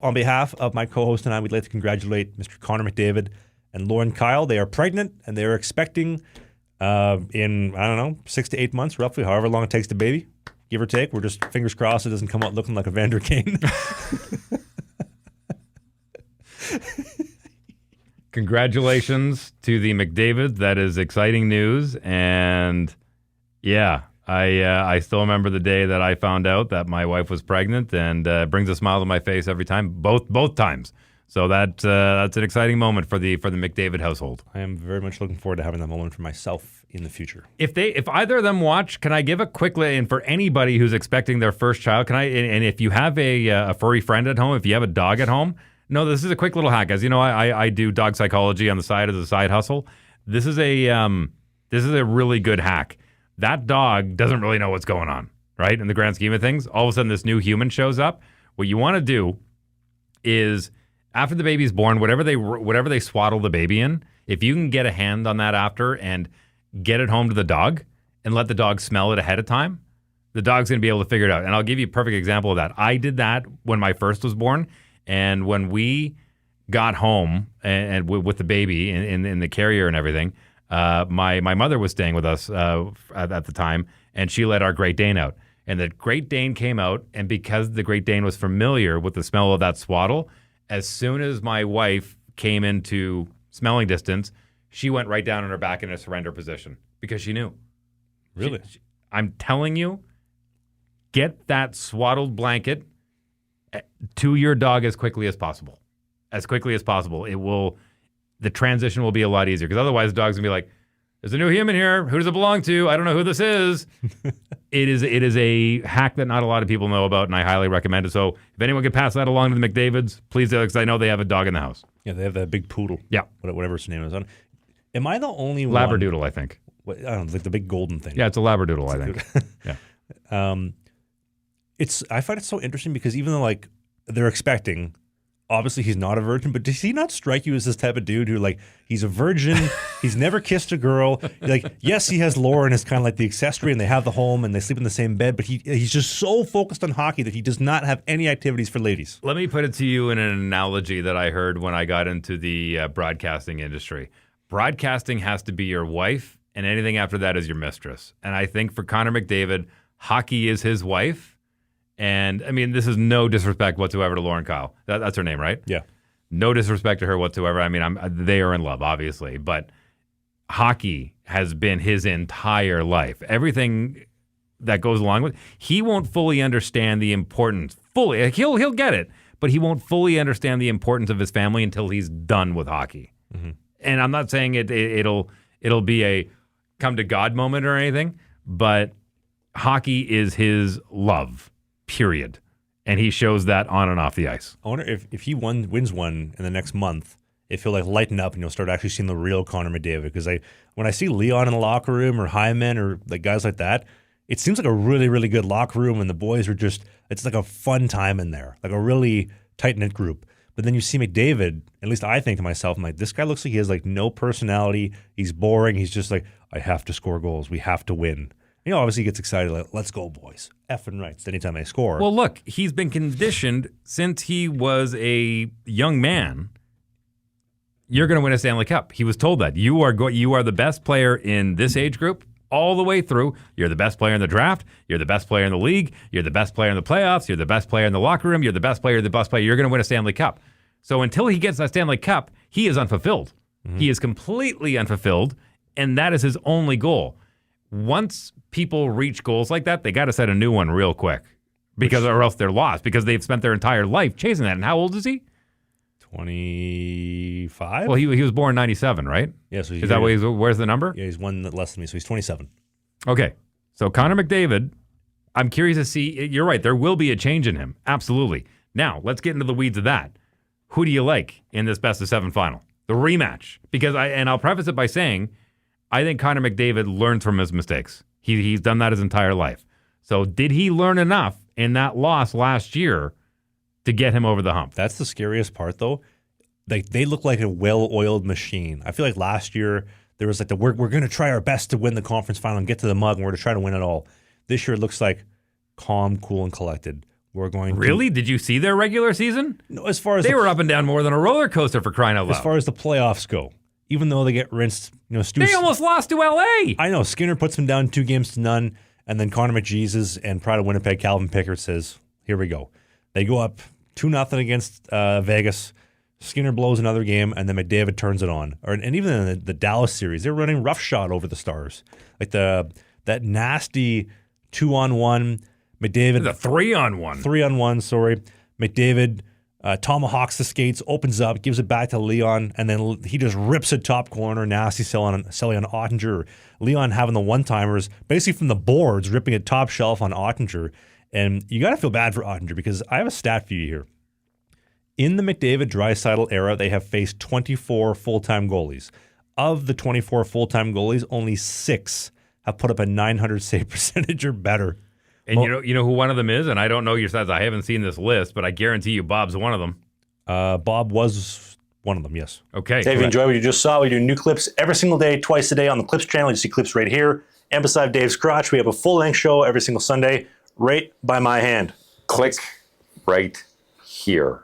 On behalf of my co-host and I, we'd like to congratulate Mr. Connor McDavid and Lauren Kyle. They are pregnant and they are expecting in, 6 to 8 months, roughly, however long it takes to baby, give or take. We're just fingers crossed it doesn't come out looking like a Vander Kane. Congratulations to the Mcdavid. That is exciting news. And yeah, I still remember the day that I found out that my wife was pregnant, and brings a smile to my face every time, both times. So that's an exciting moment for the Mcdavid household. I am very much looking forward to having that moment for myself in the future. If either of them watch, can I give a quick and for anybody who's expecting their first child, and if you have a furry friend at home, if you have a dog at home, no, this is a quick little hack. As you know, I do dog psychology on the side as a side hustle. This is a really good hack. That dog doesn't really know what's going on, right? In the grand scheme of things, all of a sudden this new human shows up. What you want to do is, after the baby's born, whatever they swaddle the baby in, if you can get a hand on that after and get it home to the dog and let the dog smell it ahead of time, the dog's going to be able to figure it out. And I'll give you a perfect example of that. I did that when my first was born, and when we got home and with the baby in the carrier and everything, my mother was staying with us at the time, and she let our Great Dane out. And the Great Dane came out, and because the Great Dane was familiar with the smell of that swaddle, as soon as my wife came into smelling distance, she went right down on her back in a surrender position because she knew. Really? I'm telling you, get that swaddled blanket to your dog as quickly as possible. As quickly as possible. The transition will be a lot easier, because otherwise the dog's going to be like, there's a new human here. Who does it belong to? I don't know who this is. It is a hack that not a lot of people know about, and I highly recommend it. So if anyone could pass that along to the McDavids, please do, because I know they have a dog in the house. Yeah, they have that big poodle. Yeah. Whatever its name is. Am I the only Labradoodle, I think. I don't know, like the big golden thing. Yeah, it's a Labradoodle, I think. Yeah. I find it so interesting because even though like they're expecting, obviously he's not a virgin, but does he not strike you as this type of dude who, like, he's a virgin, he's never kissed a girl, like, yes, he has Lauren as kind of like the accessory, and they have the home and they sleep in the same bed, but he's just so focused on hockey that he does not have any activities for ladies. Let me put it to you in an analogy that I heard when I got into the broadcasting industry. Broadcasting has to be your wife, and anything after that is your mistress. And I think for Connor McDavid, hockey is his wife. And, I mean, this is no disrespect whatsoever to Lauren Kyle. That's her name, right? Yeah. No disrespect to her whatsoever. I mean, they are in love, obviously. But hockey has been his entire life. Everything that goes along with it, he won't fully understand the importance. He'll get it, but he won't fully understand the importance of his family until he's done with hockey. Mm-hmm. And I'm not saying it'll be a come to God moment or anything, but hockey is his love. Period. And he shows that on and off the ice. I wonder if he wins one in the next month, if he'll like lighten up and you'll start actually seeing the real Connor McDavid. Because when I see Leon in the locker room or Hyman or like guys like that, it seems like a really, really good locker room, and the boys are it's like a fun time in there, like a really tight-knit group. But then you see McDavid, at least I think to myself, I'm like, this guy looks like he has like no personality. He's boring. He's just like, I have to score goals. We have to win. You know, obviously he gets excited, like, let's go, boys. Effing rights anytime I score. Well, look, he's been conditioned since he was a young man. You're going to win a Stanley Cup. He was told that. You are the best player in this age group all the way through. You're the best player in the draft. You're the best player in the league. You're the best player in the playoffs. You're the best player in the locker room. You're the best player, You're going to win a Stanley Cup. So until he gets that Stanley Cup, he is unfulfilled. Mm-hmm. He is completely unfulfilled, and that is his only goal. Once people reach goals like that, they got to set a new one real quick, or else they're lost, because they've spent their entire life chasing that. And how old is he? 25. Well, he was born in 97, right? Yeah. So is that where's the number? Yeah, he's one less than me, so he's 27. Okay, so Connor McDavid, I'm curious to see. You're right. There will be a change in him. Absolutely. Now let's get into the weeds of that. Who do you like in this best of 7 final? The rematch, because I'll preface it by saying, I think Connor McDavid learns from his mistakes. He's done that his entire life. So did he learn enough in that loss last year to get him over the hump? That's the scariest part, though. They look like a well-oiled machine. I feel like last year there was like we're going to try our best to win the conference final and get to the mug, and we're going to try to win it all. This year it looks like calm, cool, and collected. We're going Really? Did you see their regular season? No, as far as They were up and down more than a roller coaster for crying out loud. as far as the playoffs go, even though they get rinsed, Stu. They almost lost to LA. I know Skinner puts them down 2-0, and then Connor McJesus and Pride of Winnipeg, Calvin Pickard says, "Here we go." They go up 2-0 against Vegas. Skinner blows another game, and then McDavid turns it on. And even in the Dallas series, they're running roughshod over the Stars, like that nasty 2-on-1. McDavid, The 3-on-1. 3-on-1, sorry. McDavid tomahawks the skates, opens up, gives it back to Leon, and then he just rips it top corner, nasty selling on Ottinger. Leon having the one-timers, basically from the boards, ripping it top shelf on Ottinger. And you got to feel bad for Ottinger because I have a stat for you here. In the McDavid-Draisaitl era, they have faced 24 full-time goalies. Of the 24 full-time goalies, only 6 have put up a .900 save percentage or better. And you know who one of them is? And I don't know your stats. I haven't seen this list, but I guarantee you Bob's one of them. Bob was one of them, yes. Okay. Hey, if you enjoyed what you just saw, we do new clips every single day, twice a day on the Clips channel. You see clips right here. And beside Dave's crotch, we have a full-length show every single Sunday, right by my hand. Click right here.